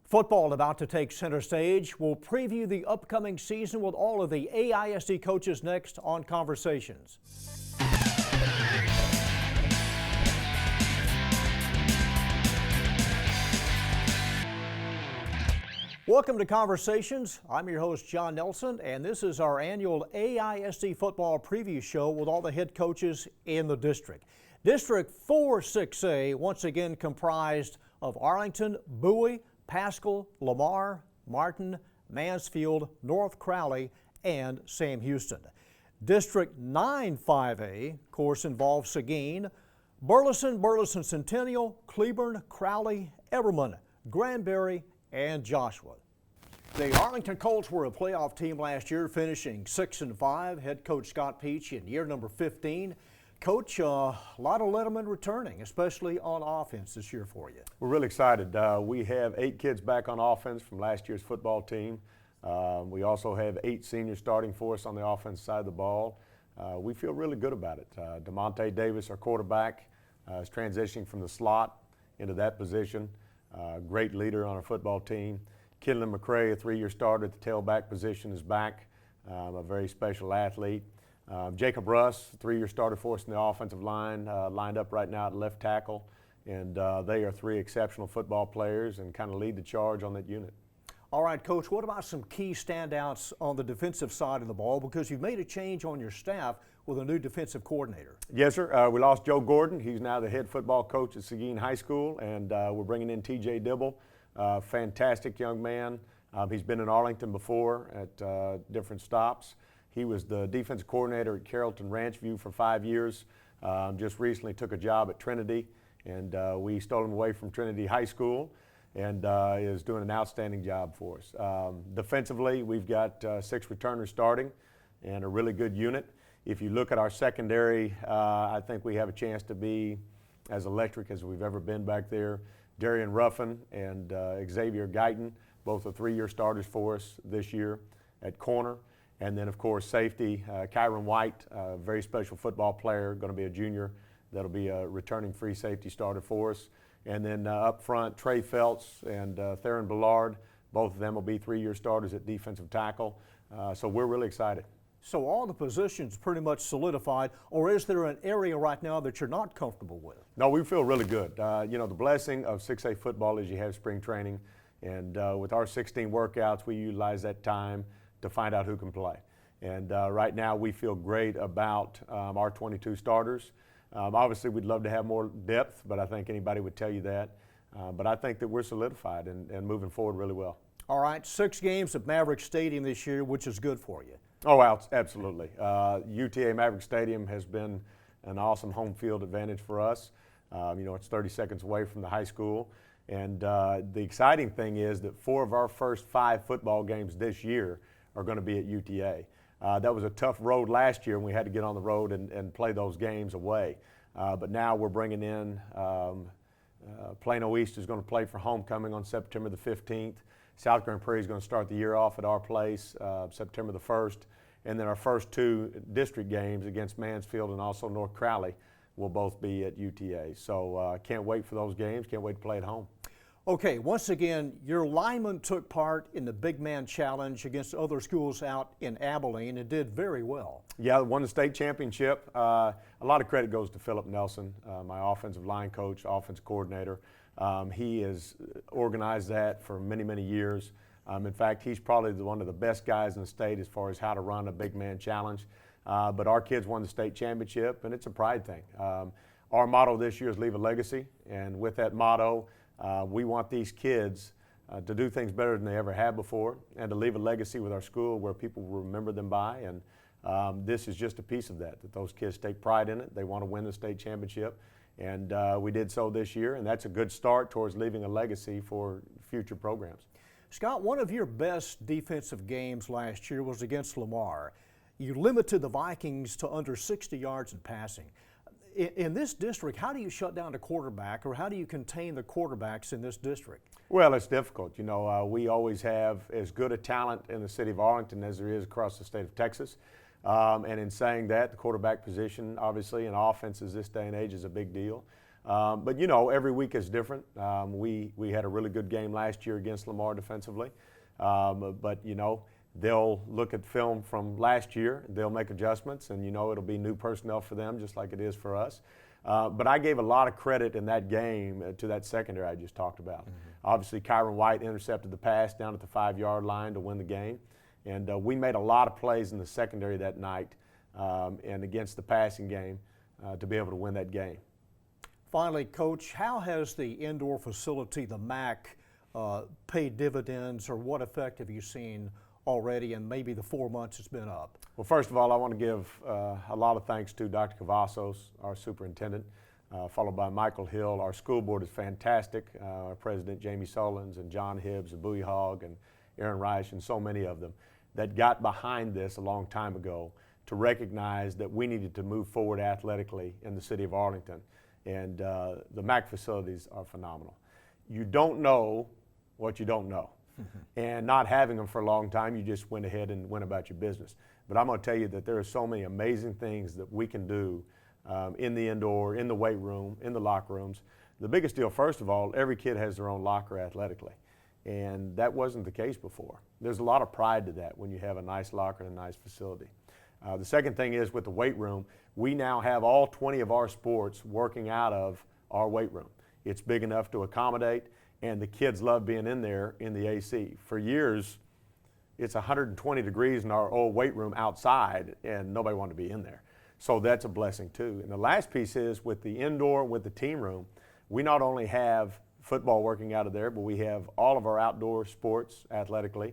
Football about to take center stage. We'll preview the upcoming season with all of the AISD coaches next on Conversations. Welcome to Conversations. I'm your host, John Nelson, and this is our annual AISD football preview show with all the head coaches in the district. District 4-6A once again comprised of Arlington, Bowie, Pascal, Lamar, Martin, Mansfield, North Crowley, and Sam Houston. District 9-5A, of course, involves Seguin, Burleson Centennial, Cleburne, Crowley, Everman, Granbury, and Joshua. The Arlington Colts were a playoff team last year, finishing 6-5. Head coach Scott Peach in year number 15. Coach, a lot of Letterman returning, especially on offense this year for you. We're really excited. We have 8 kids back on offense from last year's football team. We also have 8 seniors starting for us on the offense side of the ball. We feel really good about it. DeMonte Davis, our quarterback, is transitioning from the slot into that position. Great leader on our football team. Kinlan McCray, a 3-year starter at the tailback position, is back. A very special athlete. Jacob Russ, 3-year starter for us in the offensive line, lined up right now at left tackle. And they are 3 exceptional football players and kind of lead the charge on that unit. All right, Coach, what about some key standouts on the defensive side of the ball? Because you've made a change on your staff with a new defensive coordinator. Yes, sir. We lost Joe Gordon. He's now the head football coach at Seguin High School. And we're bringing in TJ Dibble, fantastic young man. He's been in Arlington before at different stops. He was the defensive coordinator at Carrollton Ranchview for 5 years. Just recently took a job at Trinity, and we stole him away from Trinity High School, and is doing an outstanding job for us. Defensively, we've got 6 returners starting and a really good unit. If you look at our secondary, I think we have a chance to be as electric as we've ever been back there. Darian Ruffin and Xavier Guyton, both are 3-year starters for us this year at corner. And then, of course, safety, Kyron White, a very special football player, going to be a junior. That'll be a returning free safety starter for us. And then up front, Trey Feltz and Theron Ballard, both of them will be 3-year starters at defensive tackle. So we're really excited. So all the positions pretty much solidified, or is there an area right now that you're not comfortable with? No, we feel really good. You know, the blessing of 6A football is you have spring training. And with our 16 workouts, we utilize that time to find out who can play. And right now we feel great about our 22 starters. Obviously we'd love to have more depth, but I think anybody would tell you that. But I think that we're solidified and moving forward really well. All right, 6 games at Maverick Stadium this year, which is good for you. Oh, absolutely. UTA Maverick Stadium has been an awesome home field advantage for us. You know, it's 30 seconds away from the high school. And the exciting thing is that 4 of our first 5 football games this year are going to be at UTA. That was a tough road last year, and we had to get on the road and play those games away. But now we're bringing in Plano East is going to play for homecoming on September the 15th. South Grand Prairie is going to start the year off at our place September the 1st. And then our first 2 district games against Mansfield and also North Crowley will both be at UTA. So can't wait for those games, can't wait to play at home. Okay, once again, your linemen took part in the Big Man Challenge against other schools out in Abilene and did very well. Yeah, won the state championship. A lot of credit goes to Philip Nelson, my offensive line coach, offense coordinator. He has organized that for many, many years. In fact, he's probably one of the best guys in the state as far as how to run a Big Man Challenge. But our kids won the state championship, and it's a pride thing. Our motto this year is Leave a Legacy, and with that motto, we want these kids to do things better than they ever have before and to leave a legacy with our school where people will remember them by. And this is just a piece of that those kids take pride in it. They want to win the state championship. And we did so this year, and that's a good start towards leaving a legacy for future programs. Scott, one of your best defensive games last year was against Lamar. You limited the Vikings to under 60 yards in passing. In this district, how do you shut down the quarterback, or how do you contain the quarterbacks in this district? Well, it's difficult. You know, we always have as good a talent in the city of Arlington as there is across the state of Texas. And in saying that, the quarterback position, obviously, in offenses this day and age is a big deal. But you know, every week is different. We had a really good game last year against Lamar defensively. But you know, they'll look at film from last year, they'll make adjustments, and you know, it'll be new personnel for them just like it is for us. But I gave a lot of credit in that game to that secondary I just talked about. Obviously, Kyron White intercepted the pass down at the 5-yard line to win the game. And we made a lot of plays in the secondary that night and against the passing game to be able to win that game. Finally, Coach, how has the indoor facility, the MAC, paid dividends, or what effect have you seen already in maybe the 4 months it's been up? Well, first of all, I want to give a lot of thanks to Dr. Cavazos, our superintendent, followed by Michael Hill. Our school board is fantastic. Our president, Jamie Solins, and John Hibbs, and Bowie Hogg, and Aaron Reich, and so many of them that got behind this a long time ago to recognize that we needed to move forward athletically in the city of Arlington. And the MAC facilities are phenomenal. You don't know what you don't know. And not having them for a long time, you just went ahead and went about your business. But I'm going to tell you that there are so many amazing things that we can do in the indoor, in the weight room, in the locker rooms. The biggest deal, first of all, every kid has their own locker athletically. And that wasn't the case before. There's a lot of pride to that when you have a nice locker and a nice facility. The second thing is with the weight room, we now have all 20 of our sports working out of our weight room. It's big enough to accommodate, and the kids love being in there in the AC. For years, it's 120 degrees in our old weight room outside, and nobody wanted to be in there. So that's a blessing too. And the last piece is with the indoor, with the team room, we not only have football working out of there, but we have all of our outdoor sports athletically.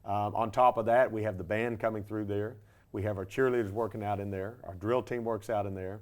On top of that, we have the band coming through there. We have our cheerleaders working out in there. Our drill team works out in there.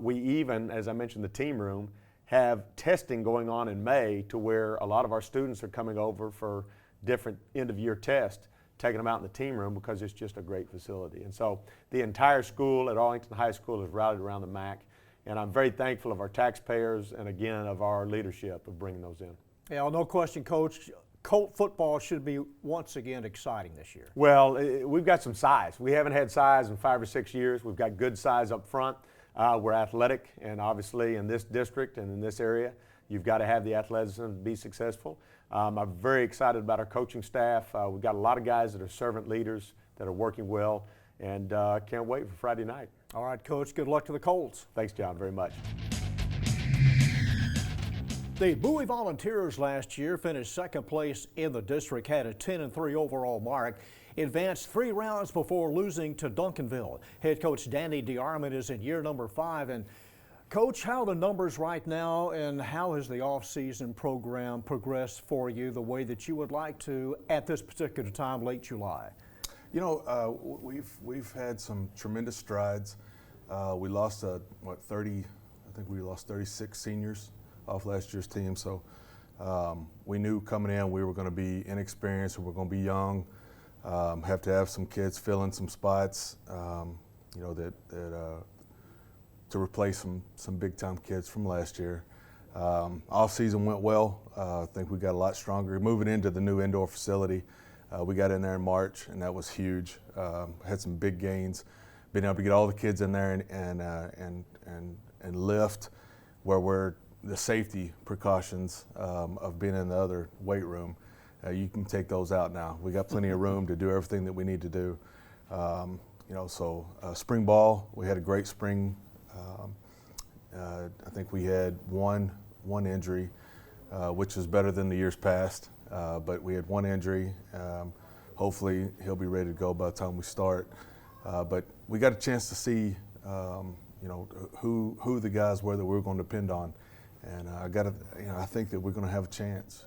We even, as I mentioned, the team room, have testing going on in May to where a lot of our students are coming over for different end-of-year tests, taking them out in the team room because it's just a great facility. And so the entire school at Arlington High School is rallied around the MAC, and I'm very thankful of our taxpayers and, again, of our leadership of bringing those in. Yeah, well, no question, Coach. Colt football should be once again exciting this year. Well, we've got some size. We haven't had size in 5 or 6 years. We've got good size up front. We're athletic, and obviously in this district and in this area, you've got to have the athleticism to be successful. I'm very excited about our coaching staff. We've got a lot of guys that are servant leaders that are working well, and can't wait for Friday night. All right, Coach, good luck to the Colts. Thanks, John, very much. The Bowie Volunteers last year finished second place in the district, had a 10-3 overall mark, advanced 3 rounds before losing to Duncanville. Head coach Danny DeArman is in year number 5. And Coach, how are the numbers right now, and how has the off-season program progressed for you the way that you would like to at this particular time, late July? You know, we've had some tremendous strides. We lost 30. I think we lost 36 seniors off last year's team. So we knew coming in we were going to be inexperienced, we were going to be young, have to have some kids fill in some spots, you know, that to replace some big time kids from last year. Off season went well. I think we got a lot stronger. Moving into the new indoor facility, we got in there in March, and that was huge. Had some big gains. Being able to get all the kids in there and lift where we're the safety precautions of being in the other weight room. You can take those out now. We got plenty of room to do everything that we need to do. You know, so spring ball, we had a great spring. I think we had one injury, which is better than the years past. But we had one injury. Hopefully he'll be ready to go by the time we start. But we got a chance to see, you know, who the guys were that we were going to depend on. And I think that we're going to have a chance.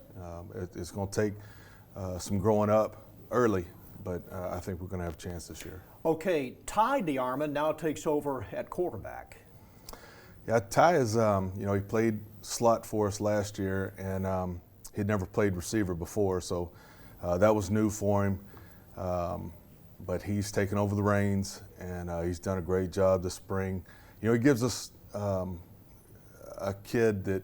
It's going to take some growing up early, but I think we're going to have a chance this year. Okay, Ty DeArman now takes over at quarterback. Yeah, Ty is, you know, he played slot for us last year, and he'd never played receiver before, so that was new for him. But he's taken over the reins, and he's done a great job this spring. You know, he gives us a kid that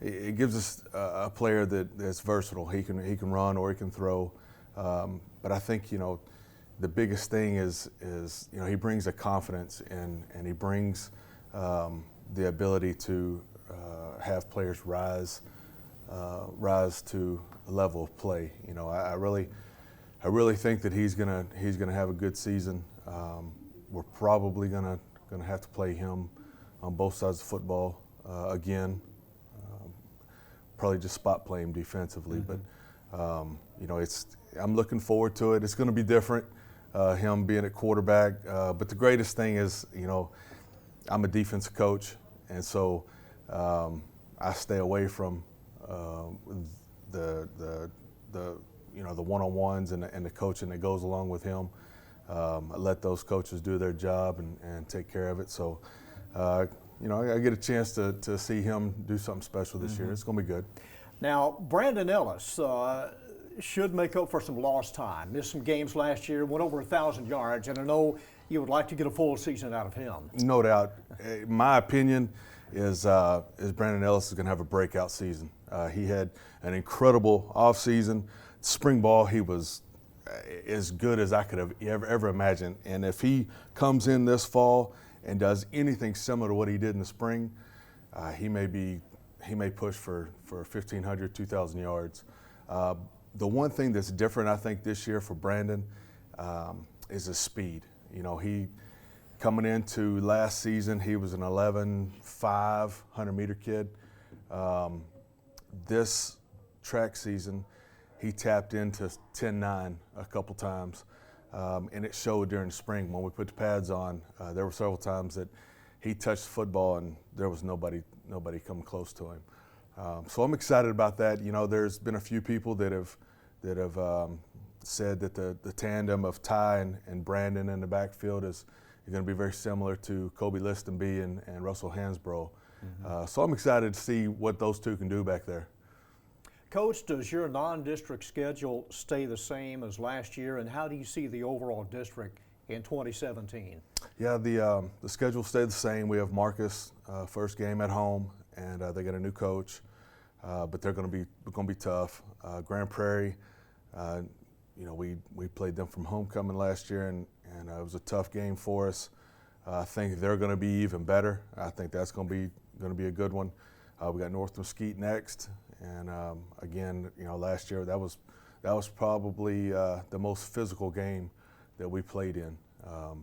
it gives us a player that's versatile. He can run or he can throw. But I think, you know, the biggest thing is you know, he brings a confidence and he brings the ability to have players rise to a level of play. You know, I really think that he's gonna have a good season. We're probably gonna have to play him on both sides of football again. Probably just spot play him defensively, but you know, I'm looking forward to it. It's going to be different, him being at quarterback. But the greatest thing is, you know, I'm a defensive coach, and so I stay away from the you know, the one-on-ones and the coaching that goes along with him. I let those coaches do their job and take care of it. So, you know, I get a chance to see him do something special this year. It's going to be good. Now, Brandon Ellis should make up for some lost time. Missed some games last year, went over 1,000 yards, and I know you would like to get a full season out of him. No doubt. My opinion is Brandon Ellis is going to have a breakout season. He had an incredible offseason. Spring ball, he was as good as I could have ever imagined. And if he comes in this fall and does anything similar to what he did in the spring, he may push for 1,500, 2,000 yards. The one thing that's different, I think, this year for Brandon is his speed. You know, he coming into last season, he was an 11.5 100-meter kid. This track season, he tapped into 10.9 a couple times, and it showed during the spring when we put the pads on. There were several times that he touched the football and there was nobody coming close to him. So I'm excited about that. You know, there's been a few people that have said that the tandem of Ty and Brandon in the backfield is going to be very similar to Kobe Listenby and Russell Hansbrough. So I'm excited to see what those two can do back there. Coach, does your non-district schedule stay the same as last year, and how do you see the overall district in 2017? Yeah, the schedule stayed the same. We have Marcus first game at home, and they got a new coach, but they're going to be tough. Grand Prairie, you know, we played them from homecoming last year, and it was a tough game for us. I think they're going to be even better. I think that's going to be a good one. We got North Mesquite next, and again, you know, last year that was probably the most physical game that we played in. I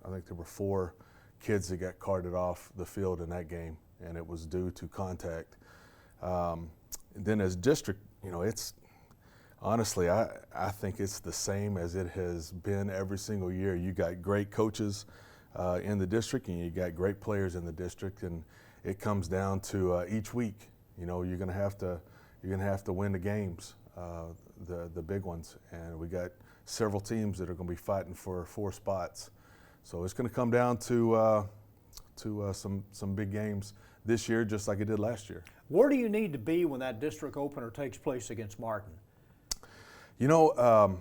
think there were 4 kids that got carted off the field in that game, and it was due to contact. Then as district, you know, it's honestly, I think it's the same as it has been every single year. You got great coaches in the district, and you got great players in the district, and it comes down to each week. You know, you're gonna have to win the games, the big ones, and we got several teams that are going to be fighting for 4 spots. So it's going to come down to some big games this year, just like it did last year. Where do you need to be when that district opener takes place against Martin? You know,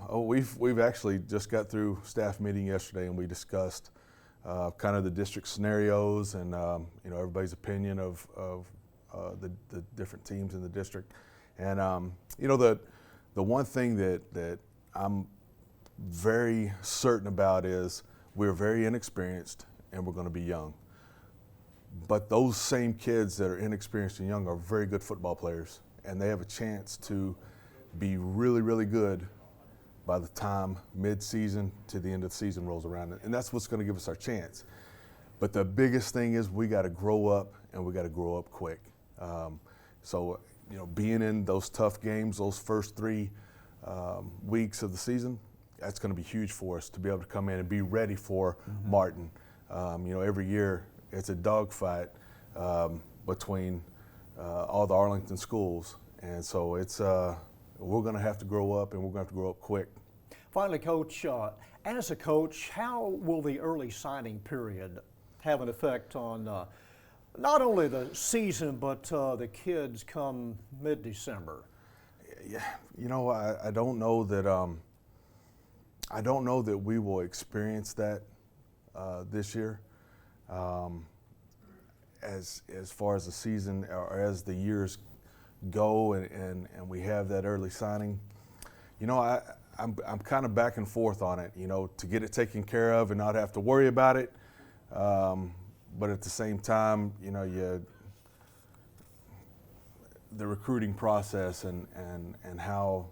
we've actually just got through staff meeting yesterday, and we discussed kind of the district scenarios and you know, everybody's opinion of the different teams in the district. And you know, the one thing that I'm very certain about is we're very inexperienced and we're going to be young. But those same kids that are inexperienced and young are very good football players, and they have a chance to be really, really good by the time mid-season to the end of the season rolls around. And that's what's going to give us our chance. But the biggest thing is we got to grow up, and we got to grow up quick. So, you know, being in those tough games, those first 3 weeks of the season, that's going to be huge for us to be able to come in and be ready for Martin. You know, every year it's a dogfight between all the Arlington schools, and so it's we're going to have to grow up, and we're going to have to grow up quick. Finally, Coach, as a coach, how will the early signing period have an effect on not only the season but the kids come mid-December? Yeah, you know, I don't know that I don't know that we will experience that this year. As far as the season or as the years go, and we have that early signing, you know, I'm kind of back and forth on it. You know, to get it taken care of and not have to worry about it, but at the same time, you know, the recruiting process and how,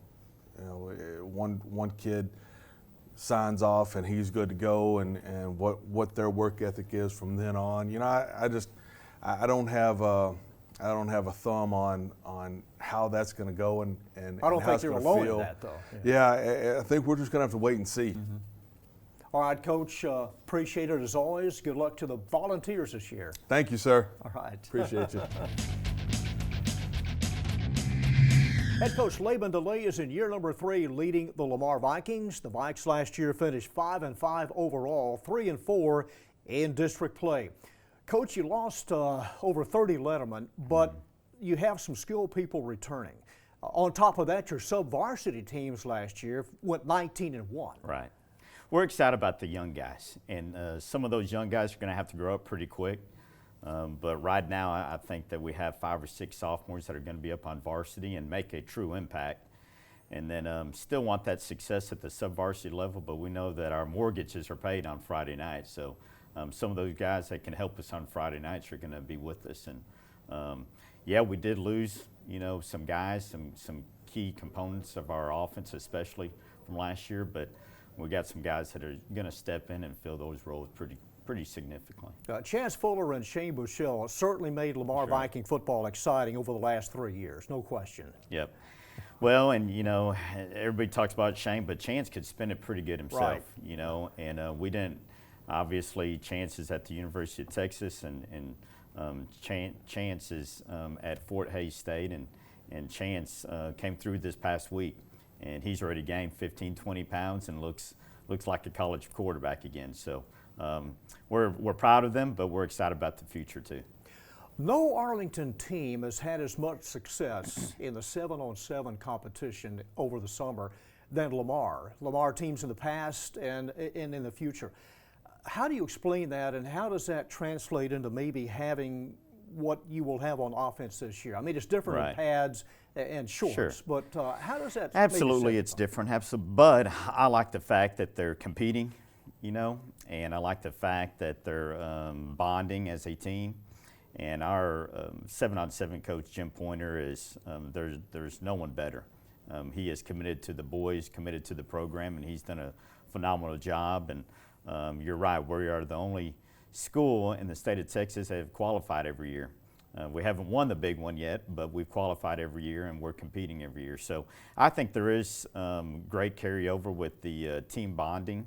you know, one kid signs off and he's good to go, and what their work ethic is from then on. You know, I don't have a thumb on how that's going to go and I don't how think it's you're gonna alone feel. in that, though. Yeah, I think we're just going to have to wait and see. Mm-hmm. All right, Coach, appreciate it as always. Good luck to the Volunteers this year. Thank you, sir. All right. Appreciate you. Head coach Laban DeLay is in year number 3 leading the Lamar Vikings. The Vikes last year finished 5-5 overall, 3-4 in district play. Coach, you lost over 30 lettermen, but you have some skilled people returning. On top of that, your sub-varsity teams last year went 19-1. Right. We're excited about the young guys, and some of those young guys are going to have to grow up pretty quick. But right now, I think that we have 5 or 6 sophomores that are going to be up on varsity and make a true impact. And then still want that success at the sub-varsity level, but we know that our mortgages are paid on Friday nights. So some of those guys that can help us on Friday nights are going to be with us. And yeah, we did lose, you know, some guys, some key components of our offense, especially from last year. But we got some guys that are going to step in and fill those roles pretty significantly. Chance Fuller and Shane Bushell certainly made Lamar Viking football exciting over the last 3 years, no question. Yep. Well, and you know, everybody talks about Shane, but Chance could spin it pretty good himself, right. You know, and we didn't. Obviously, Chance is at the University of Texas, and Chance is at Fort Hays State, and Chance came through this past week, and he's already gained 15, 20 pounds and looks like a college quarterback again. So we're proud of them, but we're excited about the future too. No Arlington team has had as much success in the 7-on-7 competition over the summer than Lamar. Lamar teams in the past and in the future. How do you explain that, and how does that translate into maybe having what you will have on offense this year? I mean, it's different in pads and shorts, sure. But how does that? Absolutely, it's different. But I like the fact that they're competing, you know, and I like the fact that they're bonding as a team. And our 7-on-7 coach, Jim Pointer, is there's no one better. He is committed to the boys, committed to the program, and he's done a phenomenal job. And you're right, we are the only school in the state of Texas that have qualified every year. We haven't won the big one yet, but we've qualified every year, and we're competing every year. So I think there is great carryover with the team bonding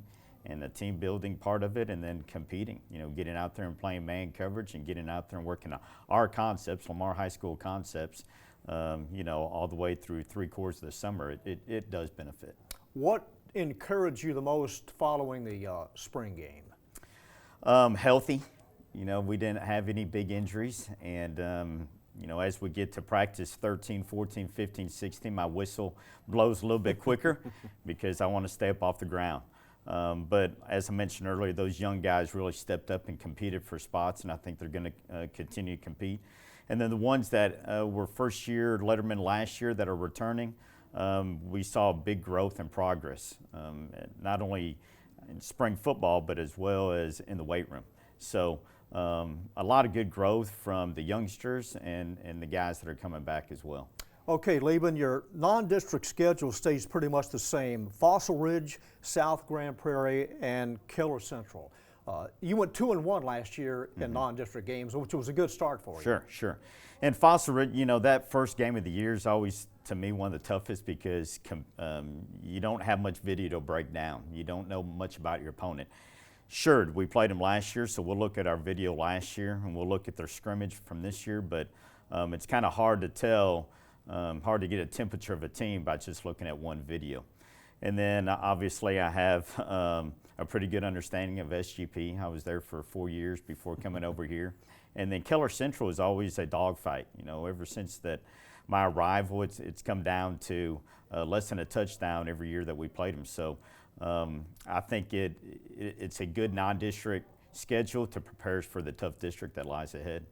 and the team building part of it, and then competing, you know, getting out there and playing man coverage and getting out there and working on our concepts, Lamar High School concepts, you know, all the way through 3/4 of the summer. It does benefit. What encouraged you the most following the spring game? Healthy. You know, we didn't have any big injuries, and you know, as we get to practice 13, 14, 15, 16, my whistle blows a little bit quicker because I want to stay up off the ground. But as I mentioned earlier, those young guys really stepped up and competed for spots, and I think they're going to continue to compete. And then the ones that were first-year lettermen last year that are returning, we saw big growth and progress, not only in spring football, but as well as in the weight room. So a lot of good growth from the youngsters and the guys that are coming back as well. Okay, Laban, your non-district schedule stays pretty much the same. Fossil Ridge, South Grand Prairie, and Keller Central. You went 2-1 last year in non-district games, which was a good start for you. Sure. And Fossil Ridge, you know, that first game of the year is always, to me, one of the toughest because you don't have much video to break down. You don't know much about your opponent. Sure, we played them last year, so we'll look at our video last year, and we'll look at their scrimmage from this year, but it's kind of hard to tell. Hard to get a temperature of a team by just looking at one video. And then obviously I have a pretty good understanding of SGP. I was there for 4 years before coming over here. And then Keller Central is always a dogfight. You know, ever since my arrival, it's come down to less than a touchdown every year that we played them. So I think it's a good non-district schedule to prepare us for the tough district that lies ahead.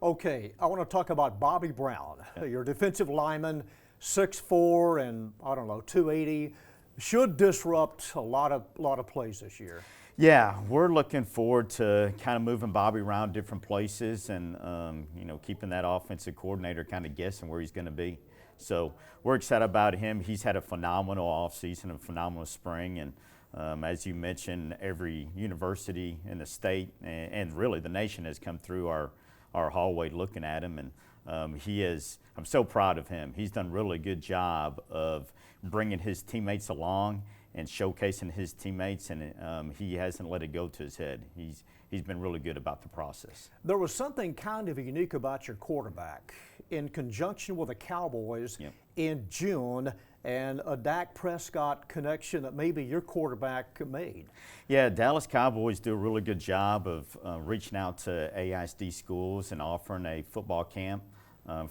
Okay, I want to talk about Bobby Brown, your defensive lineman, 6'4" and I don't know, 280, should disrupt a lot of plays this year. Yeah, we're looking forward to kind of moving Bobby around different places and, you know, keeping that offensive coordinator kind of guessing where he's going to be. So we're excited about him. He's had a phenomenal offseason, a phenomenal spring. And as you mentioned, every university in the state and really the nation has come through our hallway looking at him. And I'm so proud of him. He's done a really good job of bringing his teammates along and showcasing his teammates, and he hasn't let it go to his head. He's been really good about the process. There was something kind of unique about your quarterback in conjunction with the Cowboys in June and a Dak Prescott connection that maybe your quarterback made. Yeah, Dallas Cowboys do a really good job of reaching out to AISD schools and offering a football camp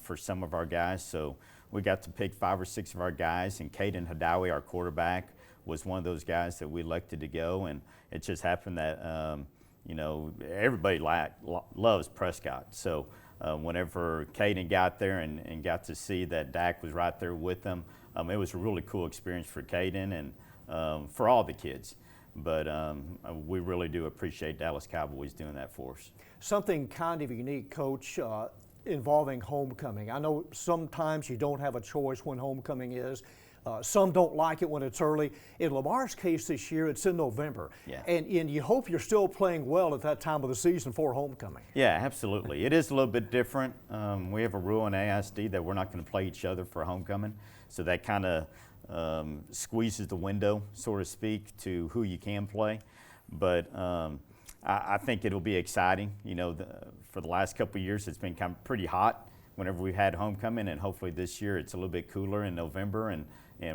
for some of our guys. So we got to pick 5 or 6 of our guys, and Caden Hadawi, our quarterback, was one of those guys that we elected to go. And it just happened that, you know, everybody loves Prescott. So whenever Caden got there and got to see that Dak was right there with them, it was a really cool experience for Caden and for all the kids. But we really do appreciate Dallas Cowboys doing that for us. Something kind of unique, Coach, involving homecoming. I know sometimes you don't have a choice when homecoming is. Some don't like it when it's early. In Lamar's case this year, it's in November. Yeah. And you hope you're still playing well at that time of the season for homecoming. Yeah, absolutely. It is a little bit different. We have a rule in AISD that we're not going to play each other for homecoming. So that kind of squeezes the window, so to speak, to who you can play. But I think it'll be exciting. You know, for the last couple of years, it's been kind of pretty hot whenever we've had homecoming, and hopefully this year it's a little bit cooler in November, and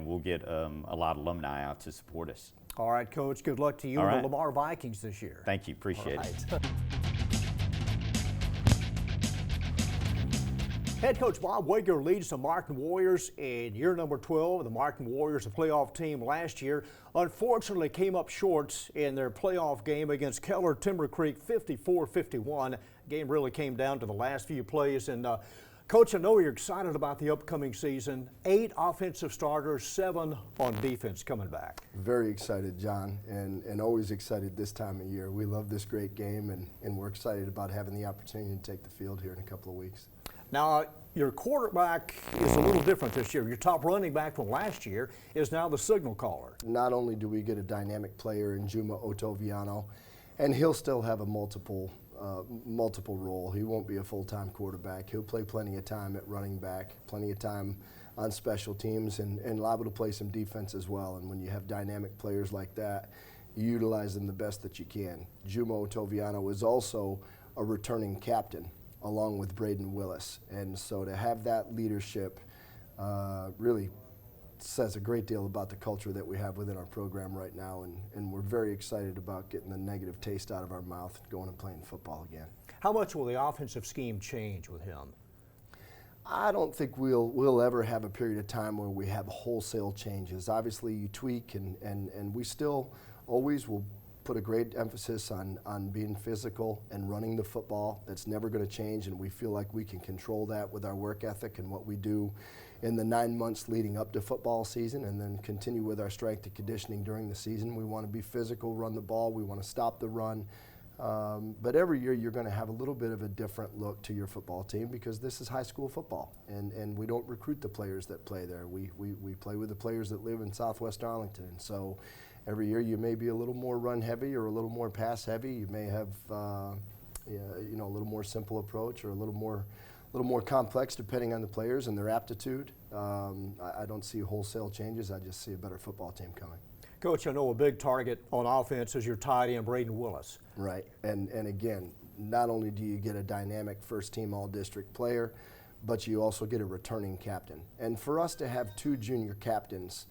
we'll get a lot of alumni out to support us. All right, Coach, good luck to you and the Lamar Vikings this year. Thank you, appreciate it. Head coach Bob Wager leads the Martin Warriors in year number 12. The Martin Warriors, a playoff team last year, unfortunately came up short in their playoff game against Keller Timber Creek, 54-51. Game really came down to the last few plays. And Coach, I know you're excited about the upcoming season. 8 offensive starters, 7 on defense coming back. Very excited, John, and always excited this time of year. We love this great game, and we're excited about having the opportunity to take the field here in a couple of weeks. Now, your quarterback is a little different this year. Your top running back from last year is now the signal caller. Not only do we get a dynamic player in Juma Otoviano, and he'll still have a multiple role. He won't be a full-time quarterback. He'll play plenty of time at running back, plenty of time on special teams, and liable to play some defense as well. And when you have dynamic players like that, you utilize them the best that you can. Juma Otoviano is also a returning captain, along with Braden Willis. And so to have that leadership really says a great deal about the culture that we have within our program right now, and we're very excited about getting the negative taste out of our mouth and going and playing football again. How much will the offensive scheme change with him? I don't think we'll ever have a period of time where we have wholesale changes. Obviously you tweak, and we still always will put a great emphasis on being physical and running the football. That's never going to change, and we feel like we can control that with our work ethic and what we do in the 9 months leading up to football season, and then continue with our strength and conditioning during the season. We want to be physical, run the ball, we want to stop the run. But every year you're going to have a little bit of a different look to your football team, because this is high school football, and we don't recruit the players that play there. We play with the players that live in Southwest Arlington. And so every year you may be a little more run heavy or a little more pass heavy. You may have a little more simple approach or a little more complex depending on the players and their aptitude. I don't see wholesale changes. I just see a better football team coming. Coach, I know a big target on offense is your tight end, Braden Willis. Right, and again, not only do you get a dynamic first-team all-district player, but you also get a returning captain. And for us to have 2 junior captains,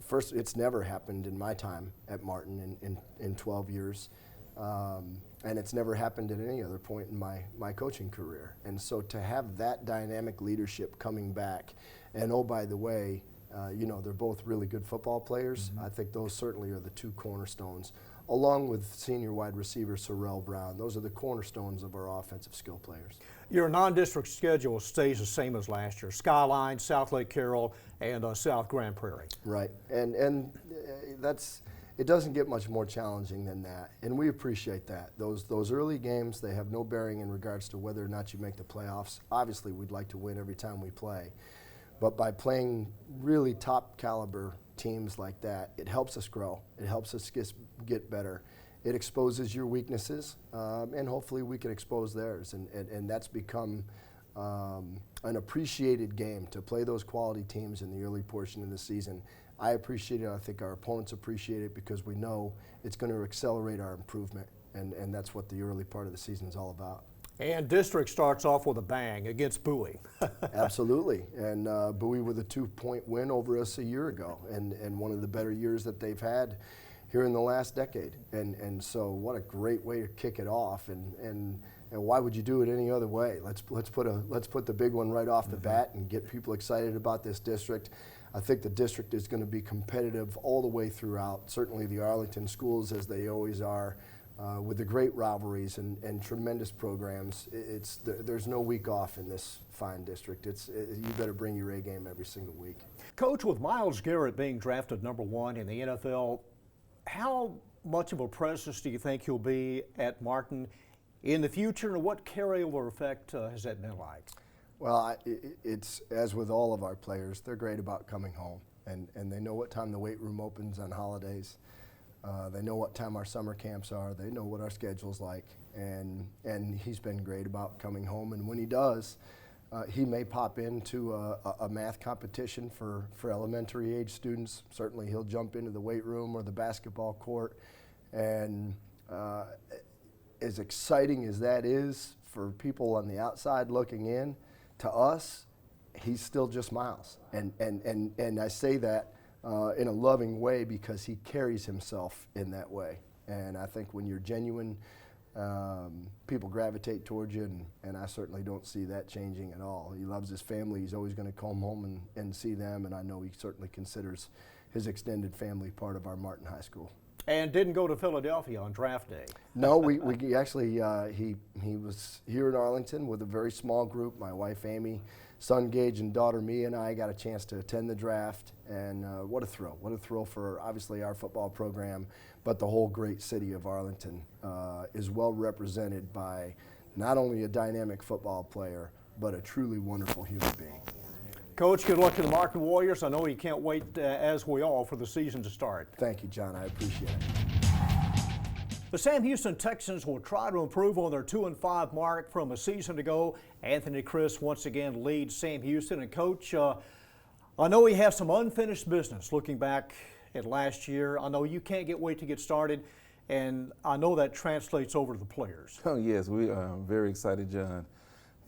first, it's never happened in my time at Martin in 12 years, and it's never happened at any other point in my coaching career. And so to have that dynamic leadership coming back, and oh, by the way, they're both really good football players. Mm-hmm. I think those certainly are the 2 cornerstones, along with senior wide receiver Sorrell Brown. Those are the cornerstones of our offensive skill players. Your non-district schedule stays the same as last year. Skyline, South Lake Carroll, and South Grand Prairie. Right, and it doesn't get much more challenging than that, and we appreciate that. Those early games, they have no bearing in regards to whether or not you make the playoffs. Obviously, we'd like to win every time we play, but by playing really top caliber teams like that, it helps us grow. It helps us get better. It exposes your weaknesses, and hopefully we can expose theirs, and that's become an appreciated game to play those quality teams in the early portion of the season. I appreciate it. I think our opponents appreciate it because we know it's going to accelerate our improvement, and that's what the early part of the season is all about. And district starts off with a bang against Bowie. Absolutely, and Bowie with a 2-point win over us a year ago, and one of the better years that they've had here in the last decade. And so what a great way to kick it off, and why would you do it any other way? Let's put the big one right off the bat and get people excited about this district. I think the district is going to be competitive all the way throughout, certainly the Arlington schools, as they always are, with the great rivalries and tremendous programs. There's no week off in this fine district. You better bring your A game every single week. Coach, with Myles Garrett being drafted #1 in the NFL, how much of a presence do you think he'll be at Martin in the future, and what carryover effect has that been like? Well, it's as with all of our players, they're great about coming home, and they know what time the weight room opens on holidays. They know what time our summer camps are. They know what our schedule's like, and he's been great about coming home. And when he does, he may pop into a math competition for elementary age students. Certainly he'll jump into the weight room or the basketball court, and as exciting as that is for people on the outside looking in, to us, he's still just Myles. And I say that in a loving way because he carries himself in that way. And I think when you're genuine, people gravitate towards you, and I certainly don't see that changing at all. He loves his family. He's always going to come home and see them, and I know he certainly considers his extended family part of our Martin High School. And didn't go to Philadelphia on draft day. No, we actually, he was here in Arlington with a very small group. My wife Amy, son Gage, and daughter Mia and I got a chance to attend the draft, and what a thrill. What a thrill for obviously our football program, but the whole great city of Arlington is well represented by not only a dynamic football player, but a truly wonderful human being. Coach, good luck to the Martin Warriors. I know you can't wait, as we all, for the season to start. Thank you, John. I appreciate it. The Sam Houston Texans will try to improve on their 2-5 mark from a season ago. Anthony Criss once again leads Sam Houston. And Coach, I know he has some unfinished business looking back at last year. I know you can't wait to get started, and I know that translates over to the players. Oh yes, we are very excited, John,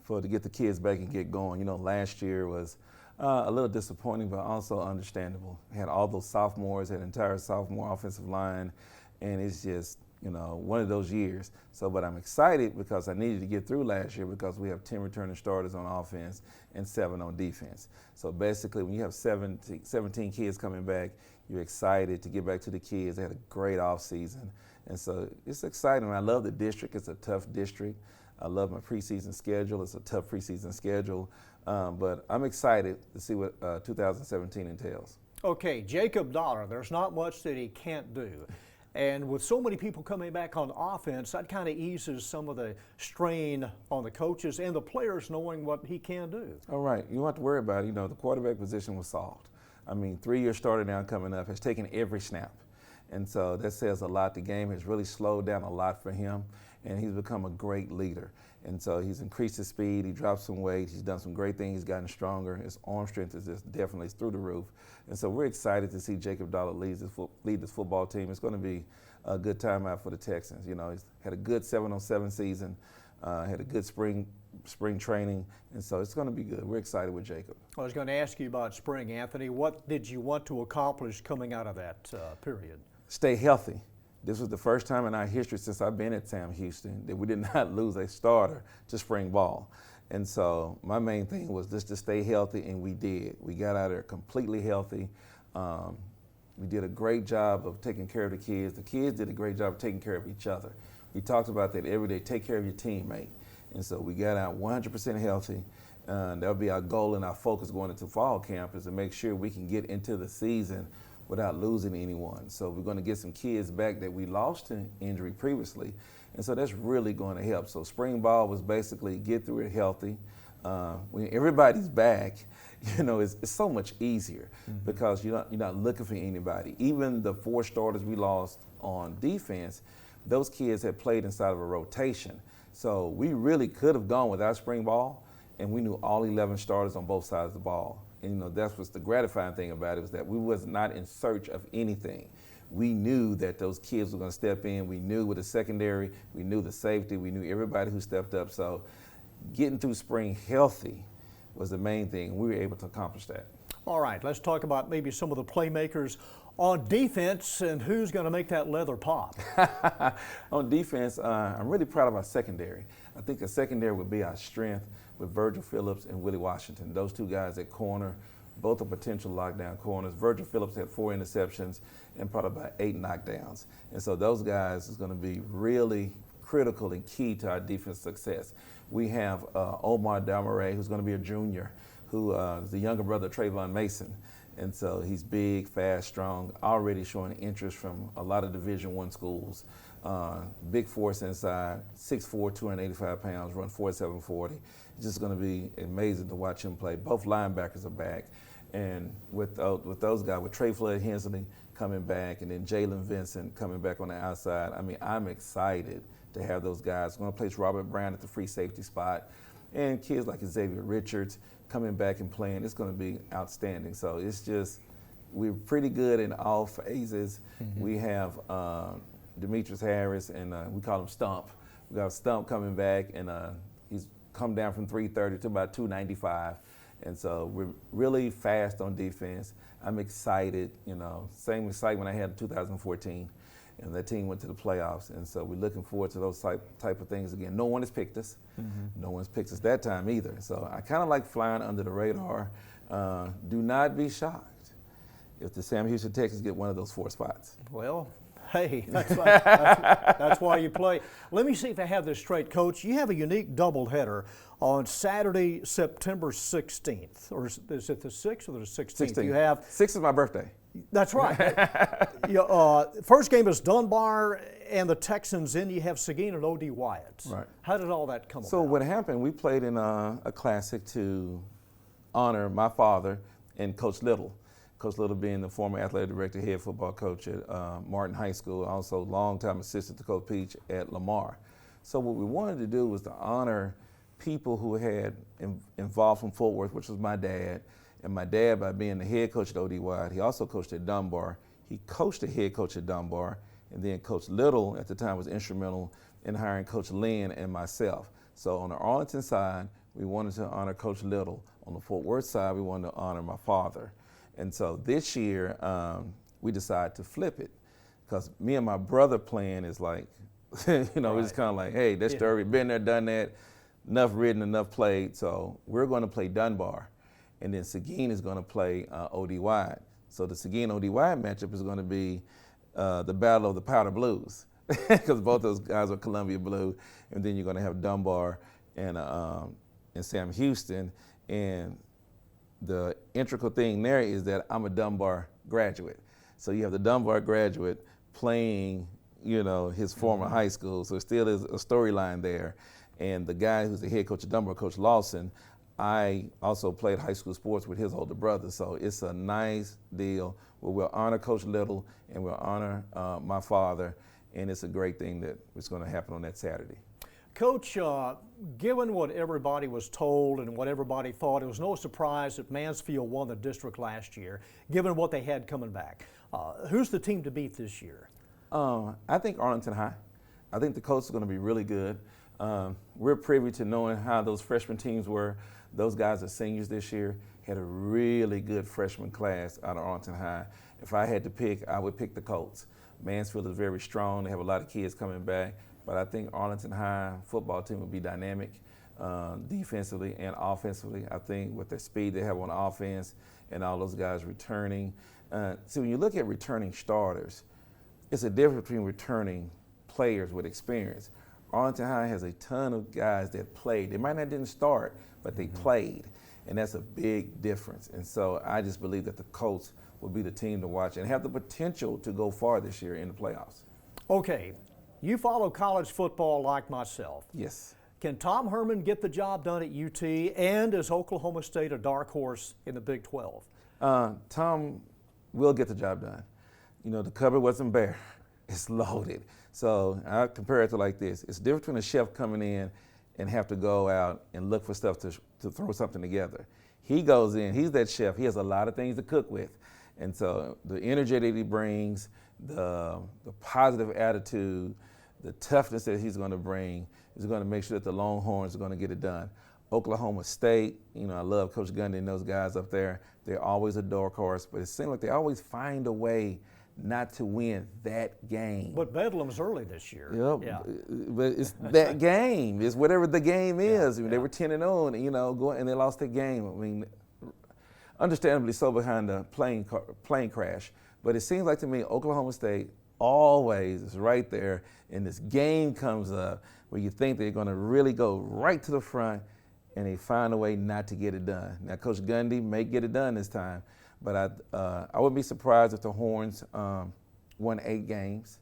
to get the kids back and get going. You know, last year was a little disappointing, but also understandable. We had all those sophomores, had an entire sophomore offensive line, and it's just, you know, one of those years. So, but I'm excited because I needed to get through last year because we have 10 returning starters on offense and 7 on defense. So basically, when you have 17 kids coming back, you're excited to get back to the kids. They had a great off season, and so it's exciting. I love the district. It's a tough district. I love my preseason schedule. It's a tough preseason schedule. But I'm excited to see what 2017 entails. Okay, Jacob Dollar, there's not much that he can't do. And with so many people coming back on offense, that kind of eases some of the strain on the coaches and the players knowing what he can do. All right, you don't have to worry about it. You know, the quarterback position was solved. I mean, 3-year starter now coming up has taken every snap. And so that says a lot. The game has really slowed down a lot for him, and he's become a great leader. And so he's increased his speed, he dropped some weight, he's done some great things, he's gotten stronger. His arm strength is just definitely through the roof. And so we're excited to see Jacob Dollar lead this football team. It's going to be a good time out for the Texans. You know, he's had a good 7-on-7 season, had a good spring training, and so it's going to be good. We're excited with Jacob. I was going to ask you about spring, Anthony. What did you want to accomplish coming out of that period? Stay healthy. This was the first time in our history since I've been at Sam Houston that we did not lose a starter to spring ball. And so my main thing was just to stay healthy, and we did. We got out of there completely healthy. We did a great job of taking care of the kids. The kids did a great job of taking care of each other. We talked about that every day, take care of your teammate. And so we got out 100% healthy. That'll be our goal and our focus going into fall camp is to make sure we can get into the season without losing anyone. So we're going to get some kids back that we lost to injury previously. And so that's really going to help. So spring ball was basically get through it healthy. When everybody's back, you know, it's so much easier because you're not looking for anybody. Even the 4 starters we lost on defense, those kids had played inside of a rotation. So we really could have gone without spring ball, and we knew all 11 starters on both sides of the ball. And, you know, that's what's the gratifying thing about it, was that we was not in search of anything. We knew that those kids were going to step in. We knew with the secondary, we knew the safety, we knew everybody who stepped up. So getting through spring healthy was the main thing. We were able to accomplish that. All right, let's talk about maybe some of the playmakers on defense and who's going to make that leather pop. On defense, I'm really proud of our secondary. I think the secondary would be our strength with Virgil Phillips and Willie Washington. Those 2 guys at corner, both are potential lockdown corners. Virgil Phillips had 4 interceptions and probably about 8 knockdowns. And so those guys is going to be really critical and key to our defense success. We have Omar DeArman, who's going to be a junior, who is the younger brother of Trayvon Mason. And so he's big, fast, strong, already showing interest from a lot of Division I schools. Big force inside, 6'4", 285 pounds, run 4.740. It's just going to be amazing to watch him play. Both linebackers are back. And with those guys, with Trey Flood Hensley coming back and then Jalen Vincent coming back on the outside, I mean, I'm excited to have those guys. We're going to place Robert Brown at the free safety spot. And kids like Xavier Richards coming back and playing, it's going to be outstanding. So it's just, we're pretty good in all phases. We have Demetrius Harris, and we call him Stump. We got Stump coming back, and he's come down from 330 to about 295. And so we're really fast on defense. I'm excited, you know, same excitement I had in 2014. And that team went to the playoffs, and so we're looking forward to those type of things again. No one has picked us. No one's picked us that time either. So I kind of like flying under the radar. Do not be shocked if the Sam Houston Texans get one of those 4 spots. Well, hey, that's why you play. Let me see if I have this straight, Coach. You have a unique doubleheader on Saturday, September 16th. Or is it the 6th or the 16th? 16th. You have 6 is my birthday. That's right. First game is Dunbar and the Texans, then you have Seguin and O.D. Wyatt. Right. How did all that come about? So what happened, we played in a classic to honor my father and Coach Little. Coach Little being the former athletic director, head football coach at Martin High School, also longtime assistant to Coach Peach at Lamar. So what we wanted to do was to honor people who had involved from Fort Worth, which was my dad. And my dad, by being the head coach at O.D. Wyatt, he also coached at Dunbar. He coached the head coach at Dunbar, and then Coach Little at the time was instrumental in hiring Coach Lynn and myself. So on the Arlington side, we wanted to honor Coach Little. On the Fort Worth side, we wanted to honor my father. And so this year, we decided to flip it, because me and my brother playing is like, you know, it's kind of like, hey, that's story, been there, done that, enough ridden, enough played. So we're going to play Dunbar. And then Seguin is going to play O.D. Wyatt. So the Seguin-O.D. Wyatt matchup is going to be the battle of the Powder Blues, because both those guys are Columbia Blue. And then you're going to have Dunbar and Sam Houston. And the integral thing there is that I'm a Dunbar graduate. So you have the Dunbar graduate playing, you know, his former high school. So it still is a storyline there. And the guy who's the head coach of Dunbar, Coach Lawson, I also played high school sports with his older brother, so it's a nice deal where we'll honor Coach Little and we'll honor my father, and it's a great thing that is going to happen on that Saturday. Coach, given what everybody was told and what everybody thought, it was no surprise that Mansfield won the district last year, given what they had coming back. Who's the team to beat this year? I think Arlington High. I think the coach is going to be really good. We're privy to knowing how those freshman teams were. Those guys are seniors this year, had a really good freshman class out of Arlington High. If I had to pick, I would pick the Colts. Mansfield is very strong. They have a lot of kids coming back, but I think Arlington High football team will be dynamic defensively and offensively. I think with the speed they have on offense and all those guys returning. So when you look at returning starters, it's a difference between returning players with experience. Arlington High has a ton of guys that played. They might not didn't start, but they played. and that's a big difference. And so I just believe that the Colts will be the team to watch and have the potential to go far this year in the playoffs. Okay, you follow college football like myself. Yes. Can Tom Herman get the job done at UT, and is Oklahoma State a dark horse in the Big 12? Tom will get the job done. You know, the cupboard wasn't bare. It's loaded. So I compare it to like this. It's different between a chef coming in and have to go out and look for stuff to throw something together. He goes in, he's that chef. He has a lot of things to cook with. And so the energy that he brings, the positive attitude, the toughness that he's going to bring is going to make sure that the Longhorns are going to get it done. Oklahoma State, you know, I love Coach Gundy and those guys up there. They're always a dark horse, but it seems like they always find a way not to win that game. But Bedlam's early this year. Yep. Yeah. But it's that game. It's whatever the game is. I mean, they were 10-0, and, you know, and they lost the game. I mean, understandably so behind the plane crash. But it seems like to me Oklahoma State always is right there, and this game comes up where you think they're going to really go right to the front, and they find a way not to get it done. Now, Coach Gundy may get it done this time, but I wouldn't be surprised if the Horns won 8 games.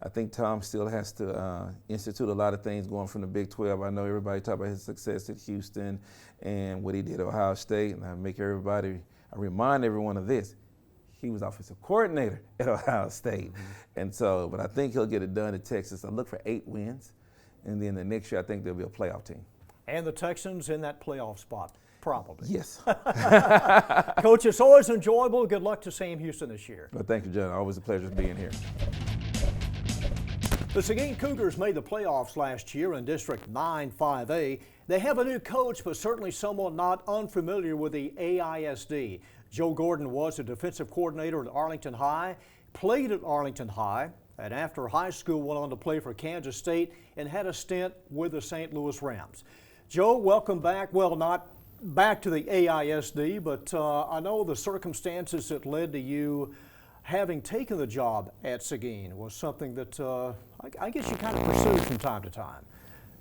I think Tom still has to institute a lot of things going from the Big 12. I know everybody talk about his success at Houston and what he did at Ohio State, and I remind everyone of this. He was offensive coordinator at Ohio State. And so, but I think he'll get it done at Texas. I look for 8 wins, and then the next year I think there'll be a playoff team. And the Texans in that playoff spot, probably. Yes. Coach, it's always enjoyable. Good luck to Sam Houston this year. Well, thank you, John. Always a pleasure being here. The Seguin Cougars made the playoffs last year in District 9-5A. They have a new coach, but certainly someone not unfamiliar with the AISD. Joe Gordon was a defensive coordinator at Arlington High, played at Arlington High, and after high school went on to play for Kansas State and had a stint with the St. Louis Rams. Joe, welcome back. Well, not back to the AISD, but I know the circumstances that led to you having taken the job at Seguin was something that I guess you kind of pursued from time to time.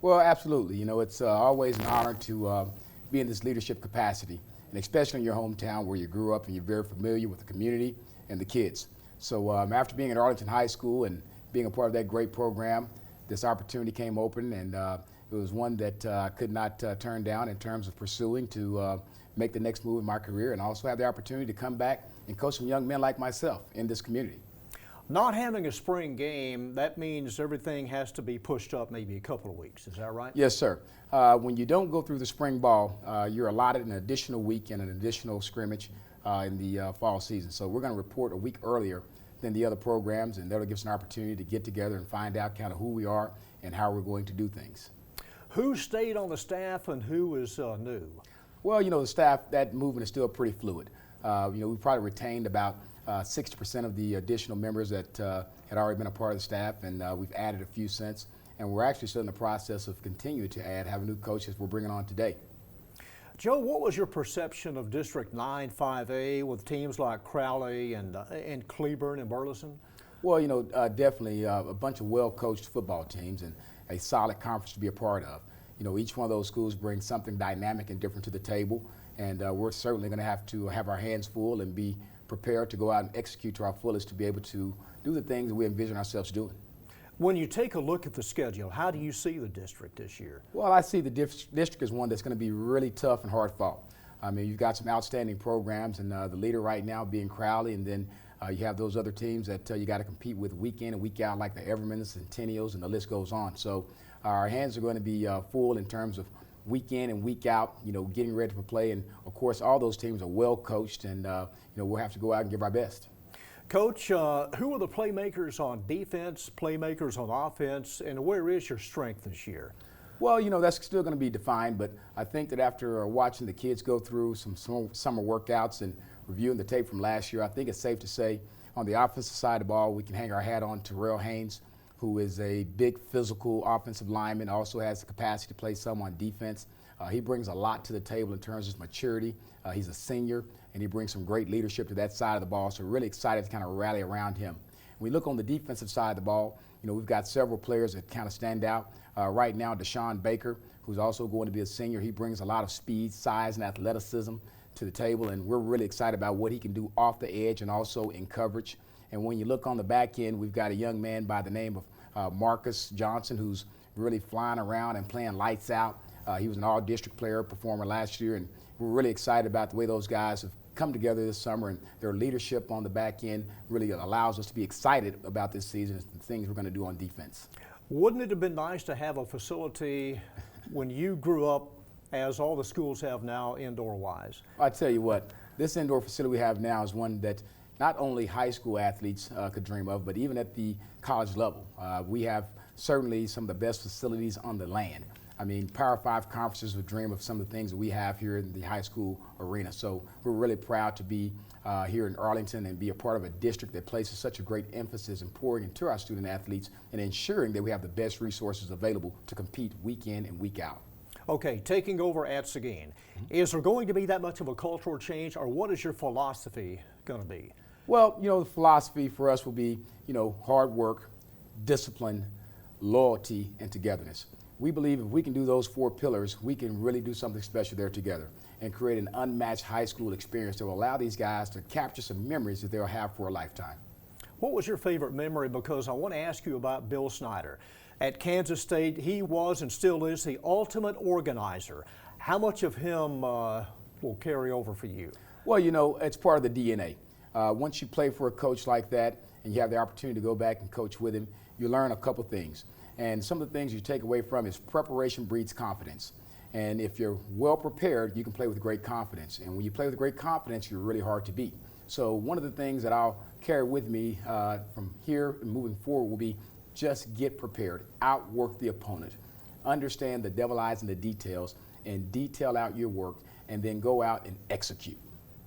Well, absolutely. You know, it's always an honor to be in this leadership capacity, and especially in your hometown where you grew up and you're very familiar with the community and the kids. So after being at Arlington High School and being a part of that great program, this opportunity came open, and it was one that I could not turn down in terms of pursuing to make the next move in my career, and also have the opportunity to come back and coach some young men like myself in this community. Not having a spring game, that means everything has to be pushed up maybe a couple of weeks. Is that right? Yes, sir. When you don't go through the spring ball, you're allotted an additional week and an additional scrimmage in the fall season. So we're going to report a week earlier than the other programs, and that'll give us an opportunity to get together and find out kind of who we are and how we're going to do things. Who stayed on the staff and who is new? Well, you know, the staff, that movement is still pretty fluid. You know, we probably retained about 60% of the additional members that had already been a part of the staff, and we've added a few since. And we're actually still in the process of continuing to add, have a new coach that we're bringing on today. Joe, what was your perception of District 9-5A with teams like Crowley and Cleburne and Burleson? Well, you know, definitely a bunch of well-coached football teams and a solid conference to be a part of. You know, each one of those schools brings something dynamic and different to the table, and we're certainly going to have our hands full and be prepared to go out and execute to our fullest to be able to do the things that we envision ourselves doing. When you take a look at the schedule, how do you see the district this year? Well, I see the district as one that's going to be really tough and hard fought. I mean, you've got some outstanding programs, and the leader right now being Crowley, and then you have those other teams that you got to compete with week in and week out, like the Evermans, Centennials, and the list goes on. So our hands are going to be full in terms of week in and week out, you know, getting ready for play. And of course, all those teams are well coached, and you know, we'll have to go out and give our best. Coach, who are the playmakers on defense, playmakers on offense, and where is your strength this year? Well, you know, that's still going to be defined, but I think that after watching the kids go through some summer workouts and reviewing the tape from last year, I think it's safe to say on the offensive side of the ball, we can hang our hat on Terrell Haynes, who is a big physical offensive lineman, also has the capacity to play some on defense. He brings a lot to the table in terms of his maturity. He's a senior, and he brings some great leadership to that side of the ball, so we're really excited to kind of rally around him. When we look on the defensive side of the ball, you know, we've got several players that kind of stand out. Right now, Deshaun Baker, who's also going to be a senior. He brings a lot of speed, size, and athleticism to the table, and we're really excited about what he can do off the edge and also in coverage. And when you look on the back end, we've got a young man by the name of Marcus Johnson, who's really flying around and playing lights out. He was an all-district player performer last year, and we're really excited about the way those guys have come together this summer, and their leadership on the back end really allows us to be excited about this season and the things we're going to do on defense. Wouldn't it have been nice to have a facility when you grew up, as all the schools have now, indoor-wise? I tell you what, this indoor facility we have now is one that not only high school athletes could dream of, but even at the college level. We have certainly some of the best facilities on the land. I mean, Power 5 conferences would dream of some of the things that we have here in the high school arena. So we're really proud to be here in Arlington and be a part of a district that places such a great emphasis in pouring into our student athletes and ensuring that we have the best resources available to compete week in and week out. Okay, taking over at Seguin, is there going to be that much of a cultural change, or what is your philosophy going to be? Well, you know, the philosophy for us will be, you know, hard work, discipline, loyalty, and togetherness. We believe if we can do those 4 pillars, we can really do something special there together and create an unmatched high school experience that will allow these guys to capture some memories that they'll have for a lifetime. What was your favorite memory? Because I want to ask you about Bill Snyder. At Kansas State, he was and still is the ultimate organizer. How much of him will carry over for you? Well, you know, it's part of the DNA. Once you play for a coach like that and you have the opportunity to go back and coach with him, you learn a couple things. And some of the things you take away from is preparation breeds confidence. And if you're well prepared, you can play with great confidence. And when you play with great confidence, you're really hard to beat. So one of the things that I'll carry with me from here and moving forward will be just get prepared, outwork the opponent, understand the devil eyes and the details, and detail out your work, and then go out and execute.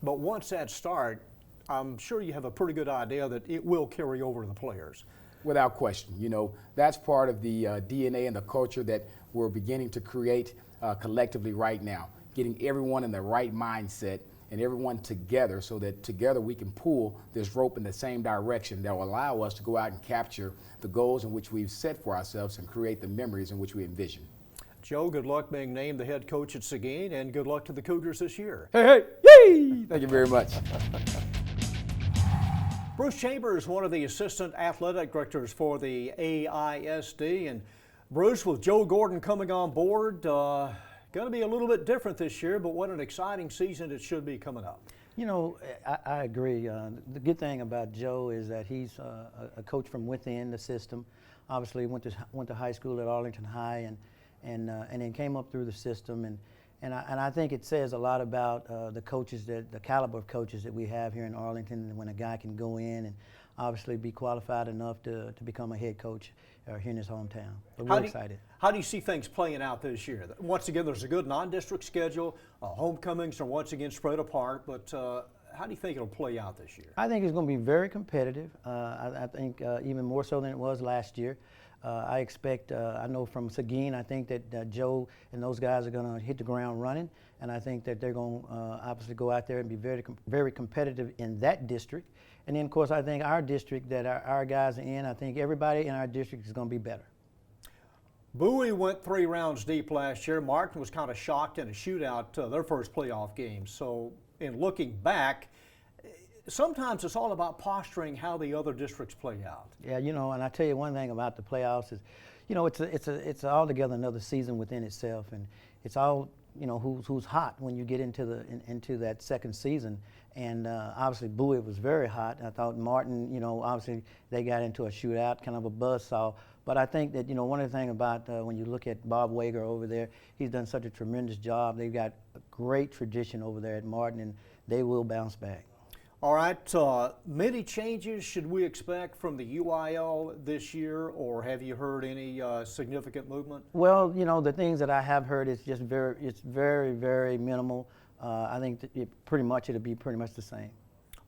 But once that starts, I'm sure you have a pretty good idea that it will carry over to the players. Without question. You know, that's part of the DNA and the culture that we're beginning to create collectively right now, getting everyone in the right mindset and everyone together so that together we can pull this rope in the same direction that will allow us to go out and capture the goals in which we've set for ourselves and create the memories in which we envision. Joe, good luck being named the head coach at Seguin, and good luck to the Cougars this year. Hey, yay! Thank you very much. Bruce Chambers, one of the assistant athletic directors for the AISD. And Bruce, with Joe Gordon coming on board, going to be a little bit different this year, but what an exciting season it should be coming up. You know, I agree. The good thing about Joe is that he's a coach from within the system. Obviously, went to high school at Arlington High, and then came up through the system. And I think it says a lot about the coaches, the caliber of coaches that we have here in Arlington, when a guy can go in and obviously be qualified enough to become a head coach here in his hometown. But we're excited. How do you see things playing out this year? Once again, there's a good non-district schedule. Homecomings are once again spread apart, but how do you think it'll play out this year? I think it's going to be very competitive. I think even more so than it was last year. I expect, I know from Seguin, I think that Joe and those guys are going to hit the ground running, and I think that they're going to obviously go out there and be very competitive in that district. And then, of course, I think our district that our guys are in, I think everybody in our district is going to be better. Bowie went 3 rounds deep last year. Martin was kind of shocked in a shootout their first playoff game. So in looking back, sometimes it's all about posturing how the other districts play out. Yeah, you know, and I tell you one thing about the playoffs is, you know, it's altogether another season within itself, and it's all, you know, who's hot when you get into that second season. And obviously Bowie was very hot. I thought Martin, you know, obviously they got into a shootout, kind of a buzzsaw. But I think that, you know, one of the things about when you look at Bob Wager over there, he's done such a tremendous job. They've got a great tradition over there at Martin, and they will bounce back. All right, many changes should we expect from the UIL this year, or have you heard any significant movement? Well, you know, the things that I have heard is just very, very minimal. I think that it'll be pretty much the same.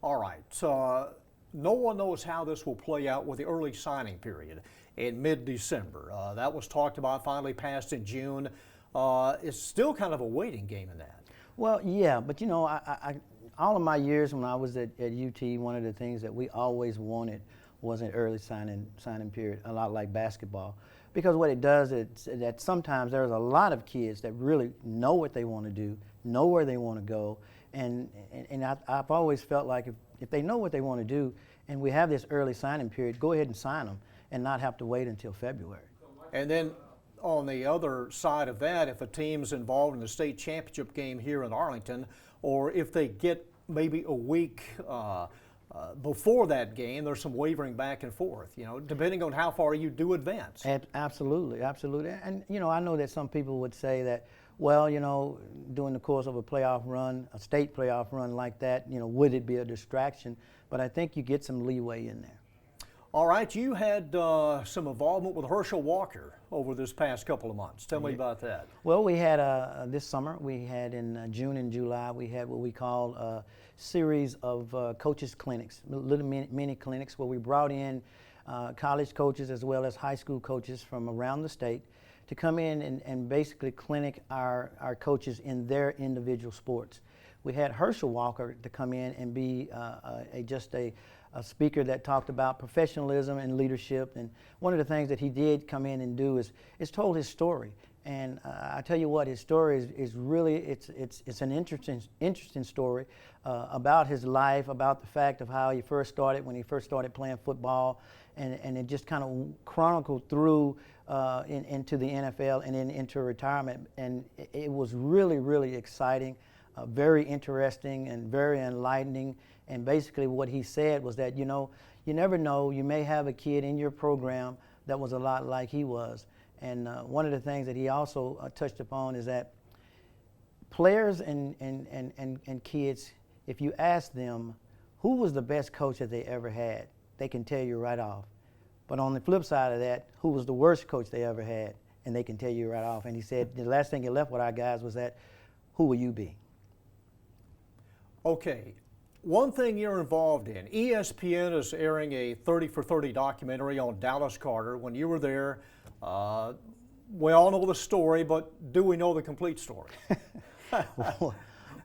All right, no one knows how this will play out with the early signing period in mid-December. That was talked about, finally passed in June. It's still kind of a waiting game in that. Well, yeah, but you know, all of my years when I was at UT, one of the things that we always wanted was an early signing period, a lot like basketball. Because what it does is that sometimes there's a lot of kids that really know what they want to do, know where they want to go, and I've always felt like if they know what they want to do and we have this early signing period, go ahead and sign them and not have to wait until February. And then on the other side of that, if a team's involved in the state championship game here in Arlington, or if they get maybe a week before that game, there's some wavering back and forth, you know, depending on how far you do advance. Absolutely, absolutely. And, you know, I know that some people would say that, well, you know, during the course of a playoff run, a state playoff run like that, you know, would it be a distraction? But I think you get some leeway in there. All right, you had some involvement with Herschel Walker over this past couple of months. Tell me about that. Well, we had this summer, we had in June and July, we had what we call a series of coaches clinics, little mini clinics where we brought in college coaches as well as high school coaches from around the state to come in and basically clinic our coaches in their individual sports. We had Herschel Walker to come in and be just a speaker that talked about professionalism and leadership. And one of the things that he did come in and do is told his story. And I tell you what, his story is really, it's an interesting story about his life, about the fact of how he first started, when he first started playing football, and it just kind of chronicled through into the NFL and then into retirement. And it was really, really exciting, very interesting and very enlightening. And basically what he said was that, you know, you never know, you may have a kid in your program that was a lot like he was. And one of the things that he also touched upon is that players and kids, if you ask them who was the best coach that they ever had, they can tell you right off. But on the flip side of that, who was the worst coach they ever had, and they can tell you right off. And he said the last thing he left with our guys was that, who will you be? Okay. One thing you're involved in, ESPN is airing a 30 for 30 documentary on Dallas Carter. When you were there, we all know the story, but do we know the complete story?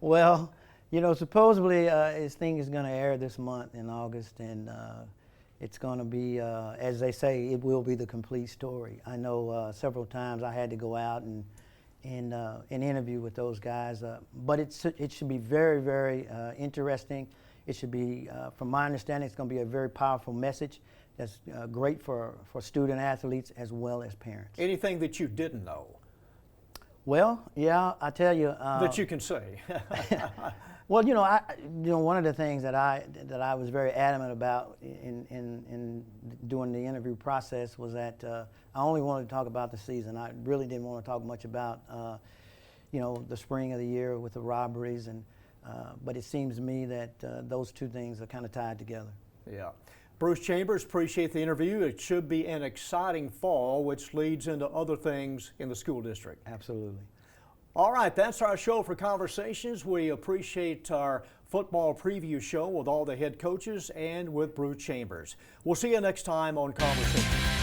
Well, you know, supposedly this thing is going to air this month in August, and it's going to be, as they say, it will be the complete story. I know several times I had to go out and interview with those guys, but it should be very, very interesting. It should be, from my understanding, it's going to be a very powerful message that's great for student athletes as well as parents. Anything that you didn't know? Well, yeah, I tell you. That you can say. Well, you know, one of the things that I was very adamant about in doing the interview process was that I only wanted to talk about the season. I really didn't want to talk much about, you know, the spring of the year with the robberies, but it seems to me that those two things are kind of tied together. Yeah. Bruce Chambers, appreciate the interview. It should be an exciting fall, which leads into other things in the school district. Absolutely. All right, that's our show for Conversations. We appreciate our football preview show with all the head coaches and with Bruce Chambers. We'll see you next time on Conversations.